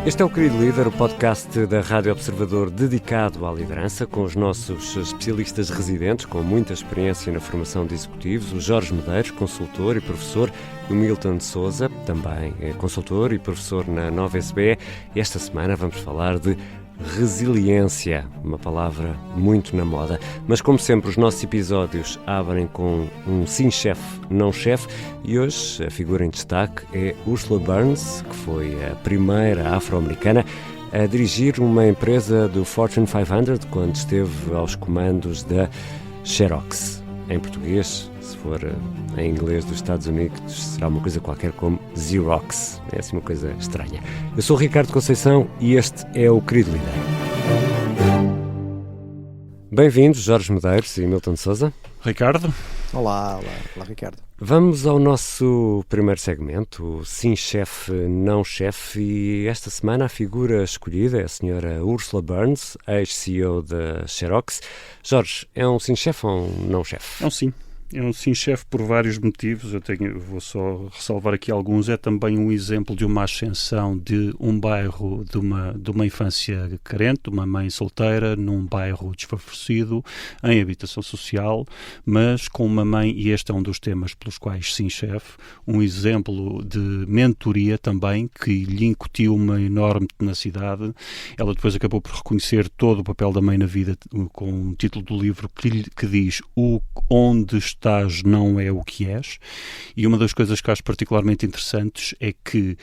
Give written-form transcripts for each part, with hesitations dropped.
Este é o Querido Líder, o podcast da Rádio Observador dedicado à liderança, com os nossos especialistas residentes com muita experiência na formação de executivos, o Jorge Medeiros, consultor e professor, e o Milton Sousa, também consultor e professor na Nova SBE. Esta semana vamos falar de resiliência, uma palavra muito na moda. Mas, como sempre, os nossos episódios abrem com um sim chefe, não chefe, e hoje a figura em destaque é Ursula Burns, que foi a primeira afro-americana a dirigir uma empresa do Fortune 500 quando esteve aos comandos da Xerox. Em português, se for em inglês dos Estados Unidos, será uma coisa qualquer como Xerox. É assim uma coisa estranha. Eu sou o Ricardo Conceição e este é o Querido Líder. Bem-vindos, Jorge Medeiros e Milton Sousa. Ricardo. Olá, Ricardo. Vamos ao nosso primeiro segmento, o sim chefe, não chefe, e esta semana a figura escolhida é a senhora Ursula Burns, ex-CEO da Xerox. Jorge, é um sim chefe ou um não chefe? É um sim chefe por vários motivos. Vou só ressalvar aqui alguns. É também um exemplo de uma ascensão de um bairro, de uma infância carente, de uma mãe solteira, num bairro desfavorecido, em habitação social, mas com uma mãe, e este é um dos temas pelos quais sim chefe, um exemplo de mentoria também, que lhe incutiu uma enorme tenacidade. Ela depois acabou por reconhecer todo o papel da mãe na vida, com o título do livro que diz Onde estás não é o que és, e uma das coisas que acho particularmente interessantes é que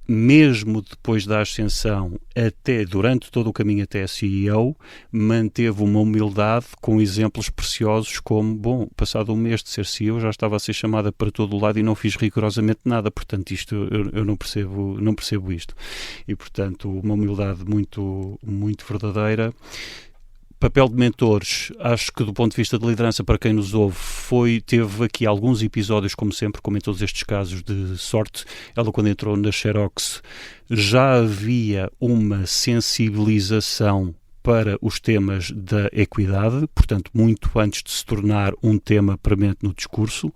mesmo depois da ascensão, até durante todo o caminho até a CEO, manteve uma humildade com exemplos preciosos como, passado um mês de ser CEO, já estava a ser chamada para todo o lado e não fiz rigorosamente nada, portanto isto eu não percebo isto. E portanto uma humildade muito, muito verdadeira. Papel de mentores, acho que do ponto de vista de liderança, para quem nos ouve, teve aqui alguns episódios, como sempre, como em todos estes casos de sorte. Ela, quando entrou na Xerox, já havia uma sensibilização para os temas da equidade, portanto, muito antes de se tornar um tema premente no discurso,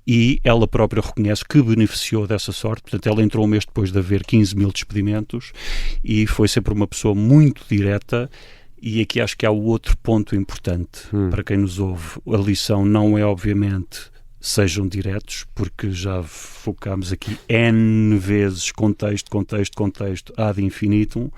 e ela própria reconhece que beneficiou dessa sorte. Portanto, ela entrou um mês depois de haver 15 mil despedimentos e foi sempre uma pessoa muito direta. E aqui acho que há o outro ponto importante para quem nos ouve. A lição não é, obviamente, sejam diretos, porque já focámos aqui N vezes contexto ad infinitum,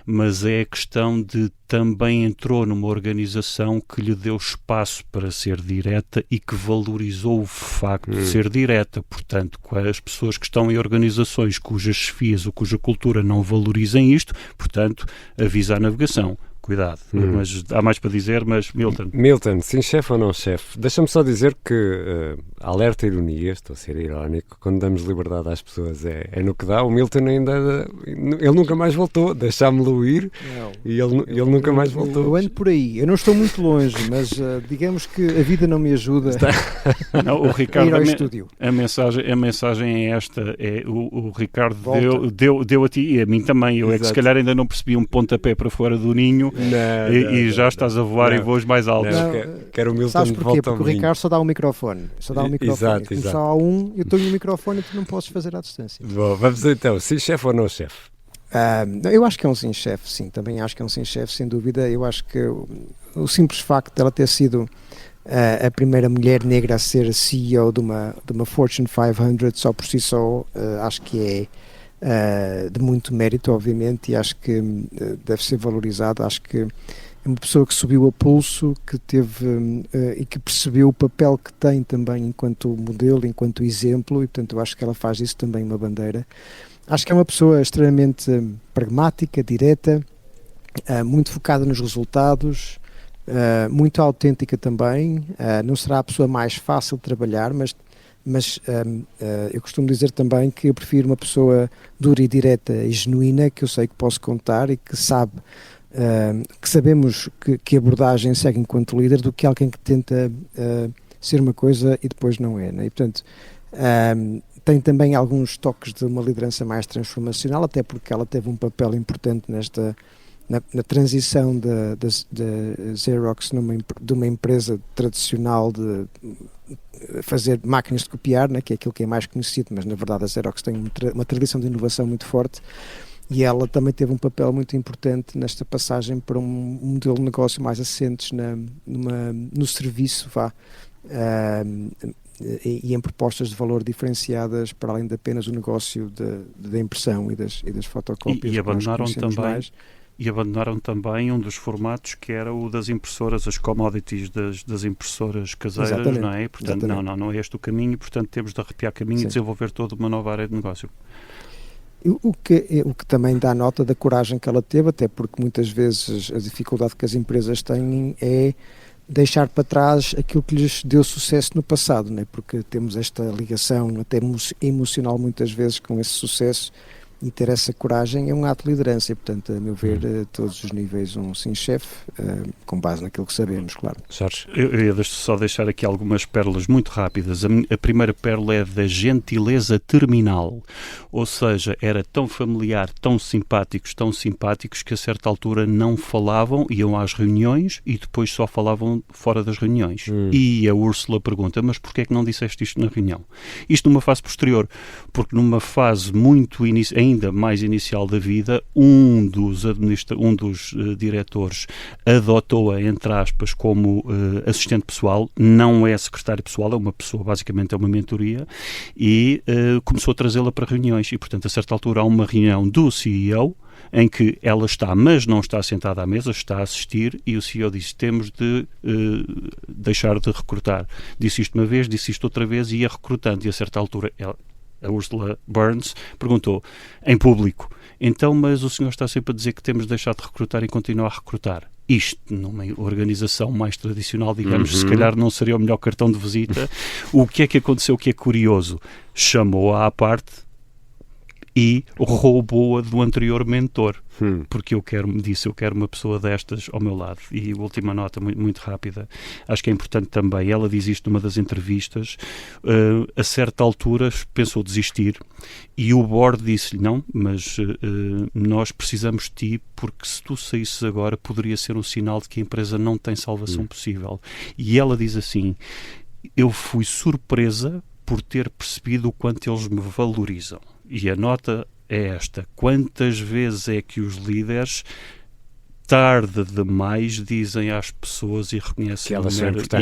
mas é a questão de também entrou numa organização que lhe deu espaço para ser direta e que valorizou o facto de ser direta. Portanto, as pessoas que estão em organizações cujas chefias ou cuja cultura não valorizem isto, portanto, avisa a navegação. Cuidado, mas há mais para dizer, mas Milton, sim chefe ou não chefe? Deixa-me só dizer que, alerta ironia, estou a ser irónico, quando damos liberdade às pessoas é no que dá. O Milton ele nunca mais voltou, deixámo-lo ir e ele nunca mais voltou. Eu ando por aí, eu não estou muito longe, mas digamos que a vida não me ajuda não, o Ricardo, a ir ao estúdio. A mensagem é esta, o Ricardo deu a ti e a mim também, eu é que se calhar ainda não percebi um pontapé para fora do ninho. Não, já estás a voar em voos mais altos. Quero o Milton. Sabes porquê? Porque o Ricardo só dá um microfone. Exato. Só há um, eu tenho um microfone e tu não podes fazer à distância. Bom, vamos então, sim chefe ou não chefe? Eu acho que é um sim chefe, sim. Também acho que é um sim chefe, sem dúvida. Eu acho que o simples facto dela ter sido a primeira mulher negra a ser CEO de uma Fortune 500 só por si só, acho que é de muito mérito, obviamente, e acho que deve ser valorizado. Acho que é uma pessoa que subiu a pulso, que teve e que percebeu o papel que tem também enquanto modelo, enquanto exemplo, e portanto eu acho que ela faz isso também uma bandeira. Acho que é uma pessoa extremamente pragmática, direta, muito focada nos resultados, muito autêntica também. Não será a pessoa mais fácil de trabalhar, mas eu costumo dizer também que eu prefiro uma pessoa dura e direta e genuína, que eu sei que posso contar e que que sabemos que abordagem segue enquanto líder, do que alguém que tenta ser uma coisa e depois não é, né? E portanto tem também alguns toques de uma liderança mais transformacional, até porque ela teve um papel importante na transição da Xerox de uma empresa tradicional de fazer máquinas de copiar, né, que é aquilo que é mais conhecido, mas na verdade a Xerox tem uma tradição de inovação muito forte, e ela também teve um papel muito importante nesta passagem para um modelo de negócio mais assentes no serviço, e em propostas de valor diferenciadas para além de apenas o negócio da impressão e das fotocópias. E abandonaram também um dos formatos que era o das impressoras, as commodities das impressoras caseiras, exatamente, não é? Portanto, não é este o caminho, portanto temos de arrepiar caminho e desenvolver toda uma nova área de negócio. O que também dá nota da coragem que ela teve, até porque muitas vezes a dificuldade que as empresas têm é deixar para trás aquilo que lhes deu sucesso no passado, né? Porque temos esta ligação até emocional muitas vezes com esse sucesso, e ter essa coragem é um ato de liderança e, portanto, a meu ver, todos os níveis um sim chefe, com base naquilo que sabemos, claro. Jorge, eu ia só deixar aqui algumas pérolas muito rápidas. A primeira pérola é da gentileza terminal, ou seja, era tão familiar, tão simpáticos que a certa altura não falavam, iam às reuniões e depois só falavam fora das reuniões. E a Úrsula pergunta, mas porquê é que não disseste isto na reunião? Isto numa fase posterior, porque numa fase muito ainda mais inicial da vida, um dos diretores adotou-a, entre aspas, como assistente pessoal, não é secretário pessoal, é uma pessoa, basicamente é uma mentoria, e começou a trazê-la para reuniões, e portanto a certa altura há uma reunião do CEO, em que ela está, mas não está sentada à mesa, está a assistir, e o CEO disse, temos de deixar de recrutar. Disse isto uma vez, disse isto outra vez, e ia recrutando, e a certa altura a Ursula Burns perguntou em público, então, mas o senhor está sempre a dizer que temos de deixar de recrutar e continuar a recrutar. Isto, numa organização mais tradicional, digamos, se calhar não seria o melhor cartão de visita. O que é que aconteceu que é curioso? Chamou-a à parte e roubou-a do anterior mentor, porque eu quero uma pessoa destas ao meu lado. E a última nota, muito, muito rápida, acho que é importante também, ela diz isto numa das entrevistas, a certa altura pensou desistir, e o board disse-lhe, não, mas nós precisamos de ti, porque se tu saísses agora, poderia ser um sinal de que a empresa não tem salvação possível. E ela diz assim, eu fui surpresa por ter percebido o quanto eles me valorizam. E a nota é esta, quantas vezes é que os líderes tarde demais dizem às pessoas e reconhecem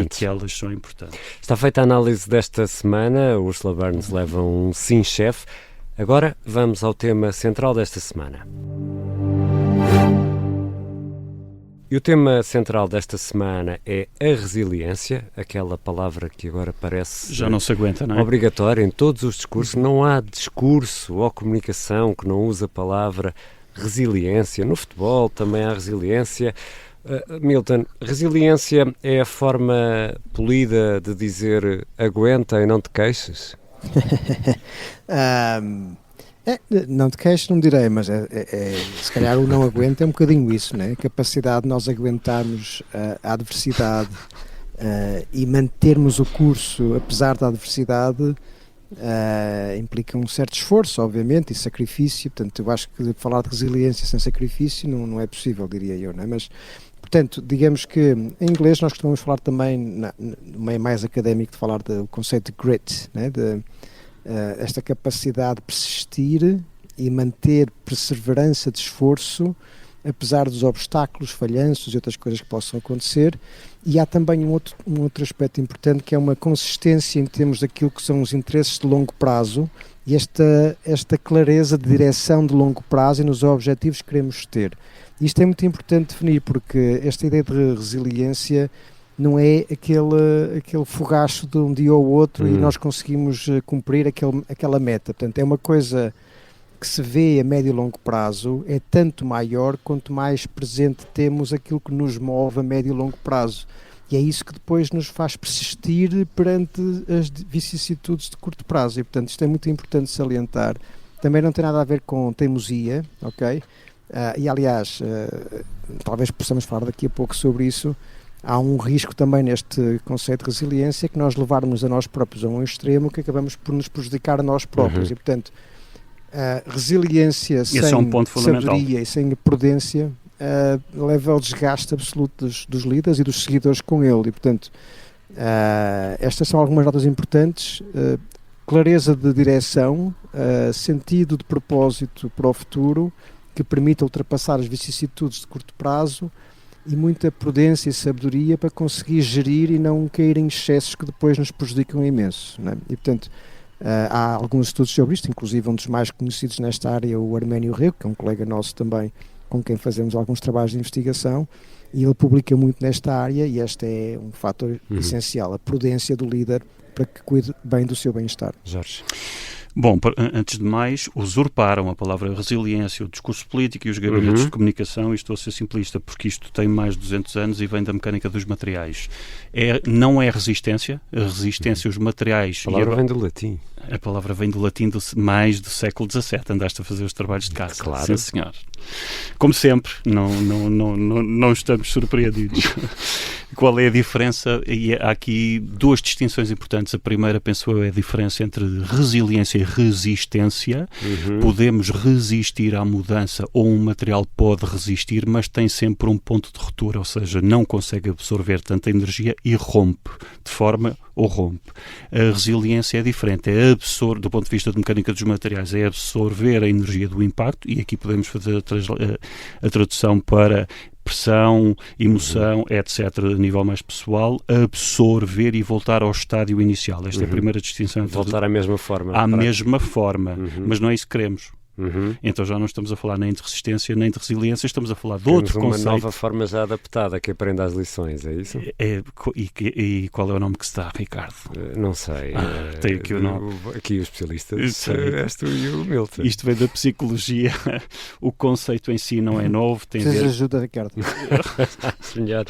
que elas são importantes. Está feita a análise desta semana, Ursula Burns leva um sim chefe. Agora vamos ao tema central desta semana. E o tema central desta semana é a resiliência, aquela palavra que agora parece já não se aguenta, não é? Obrigatória em todos os discursos. Não há discurso ou comunicação que não use a palavra resiliência. No futebol também há resiliência. Milton, resiliência é a forma polida de dizer aguenta e não te queixes? Não te queixes, não direi, mas se calhar o não aguenta é um bocadinho isso, né? A capacidade de nós aguentarmos a adversidade e mantermos o curso apesar da adversidade implica um certo esforço, obviamente, e sacrifício. Portanto, eu acho que falar de resiliência sem sacrifício não é possível, diria eu, não é? Mas, portanto, digamos que em inglês nós costumamos falar também, no meio mais académico, de falar do conceito de grit, né? Esta capacidade de persistir e manter perseverança de esforço apesar dos obstáculos, falhanços e outras coisas que possam acontecer. E há também um outro aspecto importante, que é uma consistência em termos daquilo que são os interesses de longo prazo e esta clareza de direção de longo prazo e nos objetivos que queremos ter. Isto é muito importante definir, porque esta ideia de resiliência não é aquele fogacho de um dia ou outro e nós conseguimos cumprir aquela meta. Portanto, é uma coisa que se vê a médio e longo prazo, é tanto maior quanto mais presente temos aquilo que nos move a médio e longo prazo. E é isso que depois nos faz persistir perante as vicissitudes de curto prazo. E, portanto, isto é muito importante salientar. Também não tem nada a ver com teimosia, ok? E, aliás, talvez possamos falar daqui a pouco sobre isso. Há um risco também neste conceito de resiliência, que nós levarmos a nós próprios a um extremo que acabamos por nos prejudicar a nós próprios. E, portanto, resiliência sem sabedoria e sem prudência leva ao desgaste absoluto dos líderes e dos seguidores com ele. E, portanto, estas são algumas notas importantes. clareza de direção, sentido de propósito para o futuro, que permita ultrapassar as vicissitudes de curto prazo e muita prudência e sabedoria para conseguir gerir e não cair em excessos que depois nos prejudicam imenso, não é? E, portanto, há alguns estudos sobre isto, inclusive um dos mais conhecidos nesta área, o Arménio Rego, que é um colega nosso também, com quem fazemos alguns trabalhos de investigação, e ele publica muito nesta área, e este é um fator essencial, a prudência do líder para que cuide bem do seu bem-estar. Jorge. Bom, antes de mais, usurparam a palavra resiliência, o discurso político e os gabinetes de comunicação, e estou a ser simplista porque isto tem mais de 200 anos e vem da mecânica dos materiais. Não é resistência, a resistência, os materiais... A palavra vem do latim. A palavra vem do latim mais do século XVII, andaste a fazer os trabalhos de casa. Claro. Sim, senhor. Como sempre, não estamos surpreendidos. Qual é a diferença? E há aqui duas distinções importantes. A primeira, penso eu, é a diferença entre resiliência e resistência. Podemos resistir à mudança, ou um material pode resistir, mas tem sempre um ponto de ruptura, ou seja, não consegue absorver tanta energia e rompe, de forma ou rompe. A resiliência é diferente, do ponto de vista de mecânica dos materiais, é absorver a energia do impacto, e aqui podemos fazer a tradução para pressão, emoção, etc., a nível mais pessoal, absorver e voltar ao estádio inicial. Esta é a primeira distinção. Voltar à mesma forma. À mesma forma, mas não é isso que queremos. Então já não estamos a falar nem de resistência nem de resiliência, estamos a falar de outro conceito. Uma nova forma já adaptada que aprenda as lições, é isso? E qual é o nome que se dá, Ricardo? Não sei. Tem aqui o nome. Aqui os especialistas, és tu e o Milton. Isto vem da psicologia, o conceito em si não é novo. Precisas ajuda, Ricardo. Senhor,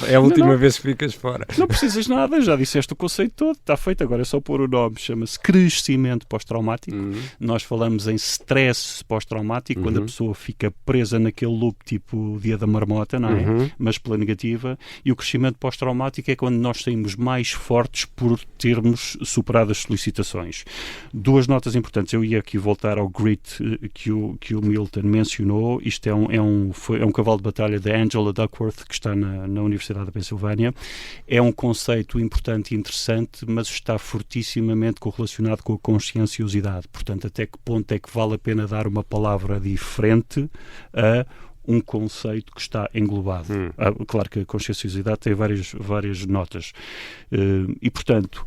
é a última vez que ficas fora. Não precisas nada, já disseste o conceito todo, está feito, agora é só pôr o nome, chama-se crescimento pós-traumático. Nós falamos em stress pós-traumático, quando a pessoa fica presa naquele loop tipo dia da marmota, não é? Mas pela negativa, e o crescimento pós-traumático é quando nós saímos mais fortes por termos superado as solicitações. Duas notas importantes, eu ia aqui voltar ao grit que o Milton mencionou. Isto é um cavalo de batalha da Angela Duckworth, que está na Universidade da Pensilvânia. É um conceito importante e interessante, mas está fortissimamente correlacionado com a conscienciosidade. Portanto, até que ponto é que vale a pena dar uma palavra diferente a um conceito que está englobado. Claro que a conscienciosidade tem várias notas. E, portanto,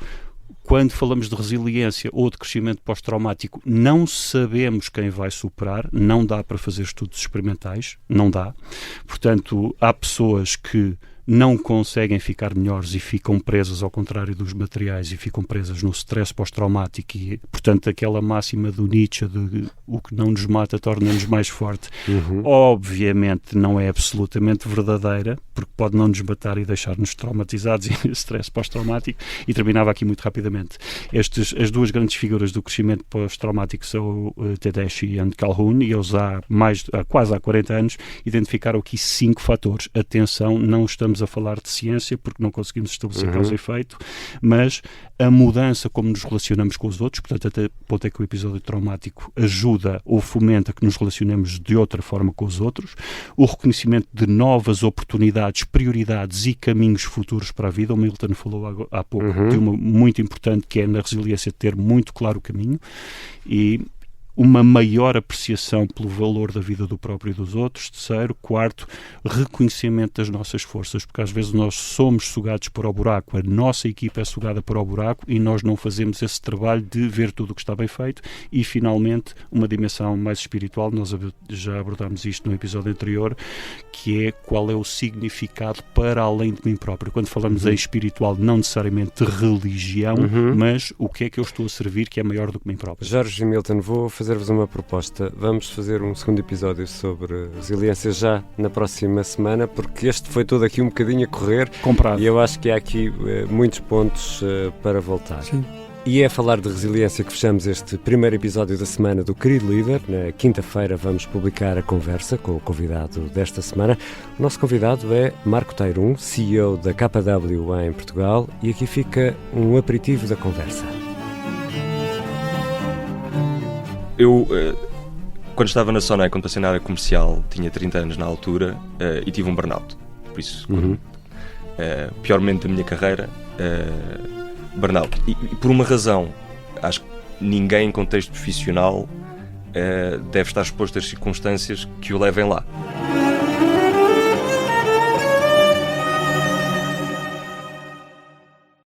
quando falamos de resiliência ou de crescimento pós-traumático, não sabemos quem vai superar, não dá para fazer estudos experimentais, não dá. Portanto, há pessoas que não conseguem ficar melhores e ficam presas ao contrário dos materiais e ficam presas no stress pós-traumático e, portanto, aquela máxima do Nietzsche de o que não nos mata torna-nos mais forte, obviamente não é absolutamente verdadeira, porque pode não nos matar e deixar-nos traumatizados e stress pós-traumático. E terminava aqui muito rapidamente. As duas grandes figuras do crescimento pós-traumático são Tedeschi e Calhoun, e eles quase há 40 anos identificaram aqui 5 fatores. Atenção, não estamos a falar de ciência porque não conseguimos estabelecer causa e efeito, mas a mudança como nos relacionamos com os outros, portanto até ponto é que o episódio traumático ajuda ou fomenta que nos relacionemos de outra forma com os outros, o reconhecimento de novas oportunidades, prioridades e caminhos futuros para a vida. O Milton falou há pouco de uma muito importante, que é na resiliência ter muito claro o caminho, e uma maior apreciação pelo valor da vida do próprio e dos outros. Terceiro, quarto, reconhecimento das nossas forças, porque às vezes nós somos sugados para o buraco, a nossa equipa é sugada para o buraco e nós não fazemos esse trabalho de ver tudo o que está bem feito. E finalmente, uma dimensão mais espiritual, nós já abordámos isto no episódio anterior, que é qual é o significado para além de mim próprio. Quando falamos em espiritual, não necessariamente de religião, mas o que é que eu estou a servir que é maior do que mim próprio. Jorge e Milton, vou fazer-vos uma proposta. Vamos fazer um segundo episódio sobre resiliência já na próxima semana, porque este foi todo aqui um bocadinho a correr. Comprado. E eu acho que há aqui muitos pontos para voltar. Sim. E é a falar de resiliência que fechamos este primeiro episódio da semana do Querido Líder. Na quinta-feira vamos publicar a conversa com o convidado desta semana. O nosso convidado é Marco Tairum, CEO da KW em Portugal, e aqui fica um aperitivo da conversa. Eu, quando estava na Sonai, quando passei na área comercial, tinha 30 anos na altura e tive um burnout. Por isso, pior momento da minha carreira, burnout. E por uma razão acho que ninguém em contexto profissional deve estar exposto às circunstâncias que o levem lá.